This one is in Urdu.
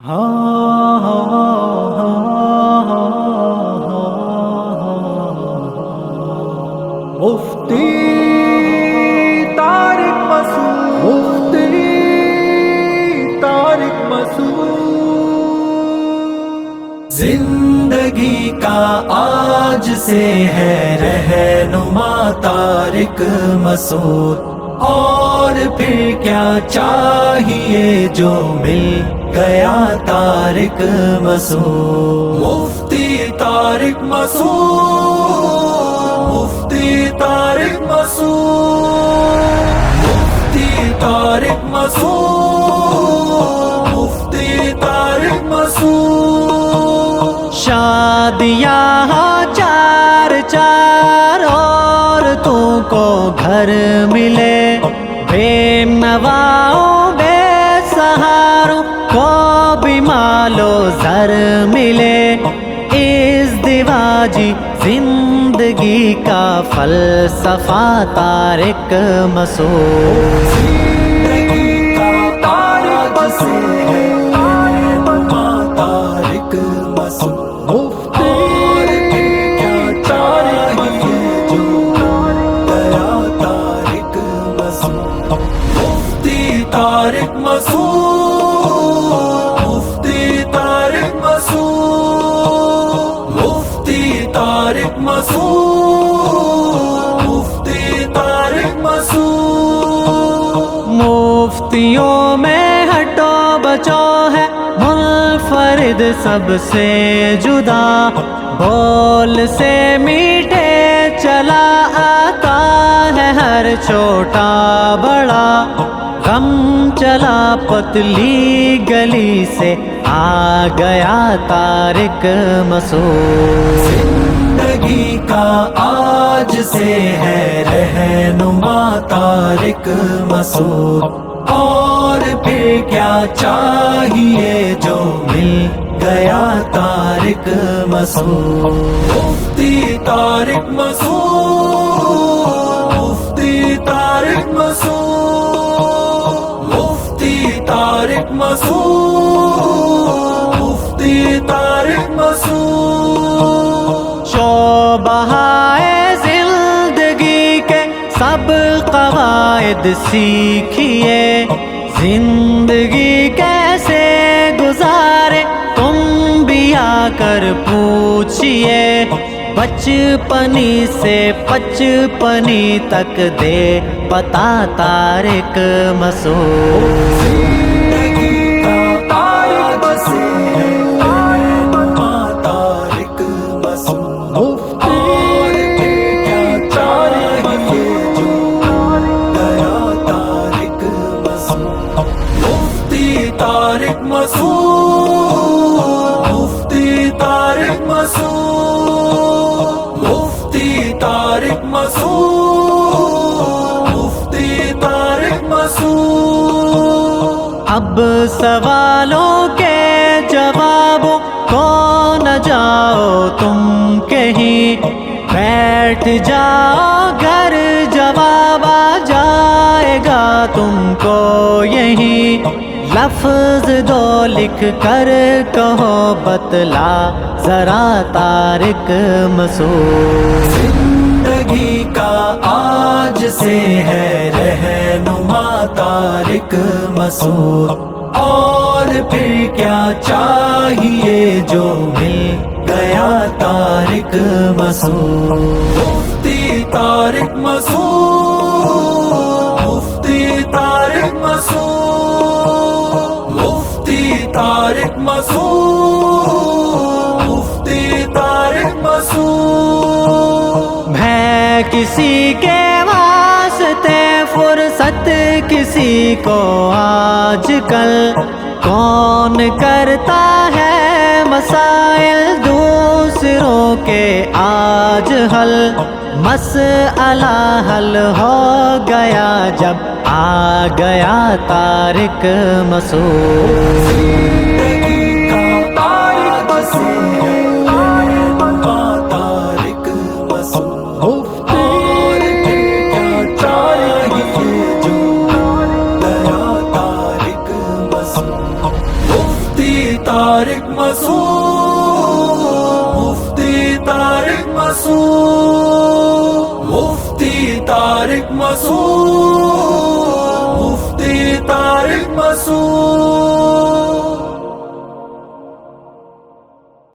مفتی طارق مسعود، مفتی طارق مسعود، زندگی کا آج سے ہے رہنما طارق مسعود، اور پھر کیا چاہیے جو مل گیا طارق مسعود۔ مفتی طارق مسعود، مفتی طارق مسعود، مفتی طارق مسعود، مفتی طارق مسعود۔ شادیاں چار چار عورتوں کو گھر ملے، بے نواؤں بے سہاروں کو بھی مال و زر ملے، ازدواجی زندگی کا فلسفہ طارق مسعود۔ زندگی کا طارق سے ہے طارق مسعود، اور پھر کیا چاہیے جو گیا طارق مسعود۔ مفتی طارق مسعود، مفتی طارق مسعود، مفتی طارق مسعود، مفتی طارق مسعود۔ مفتیوں میں ہٹو بچو ہے منفرد سب سے جدا، بول سے میٹھے چلا آتا ہے ہر چھوٹا بڑا، غم چلا پتلی گلی سے آ گیا طارق مسعود۔ زندگی کا آج سے ہے رہنما طارق مسعود، اور پھر کیا چاہیے جو مل گیا طارق مسعود۔ مفتی طارق مسعود، مفتی طارق مسعود، مفتی طارق مسعود، مفتی طارق مسعود۔ شعبۂ زندگی کے سب قواعد سیکھیے، زندگی کیسے گزارے تم بھی آ کر پوچھئے، بچپنی سے پچپنی تک دے پتا طارق مسعود۔ زندگی کا طارق سے ہے طارق مسعود، اور پھر کیا چاہیے جو گیا طارق مسعود۔ مفتی طارق مسعود، مفتی طارق مسعود، مفتی طارق مسعود، مفتی طارق مسعود۔ اب سوالوں کے جوابوں کو نہ جاؤ تم کہیں، بیٹھ جاؤ گھر جواب آ جائے گا تم کو یہیں، لفظ دو لکھ کر کہو بتلا ذرا طارق مسعود۔ زندگی کا آج سے ہے رہنما طارق مسعود، اور پھر کیا چاہیے جو مل گیا طارق مسعود۔ مفتی طارق مسعود، مفتی طارق مسعود، مفتی طارق مسعود، مفتی طارق مسعود۔ میں کسی کے واسطے فرصت کسی کو آج کل، کون کرتا ہے مسائل دوسروں کے آج حل، مسئلہ حل ہو گیا جب آ گیا طارق مسعود۔ زندگی کا طارق سے ہے طارق مسعود، اور پھر کیا چاہیے جو گیا طارق مسعود۔ مفتی طارق مسعود، مفتی طارق مسعود، مفتی طارق مسعود، مفتی طارق مسعود.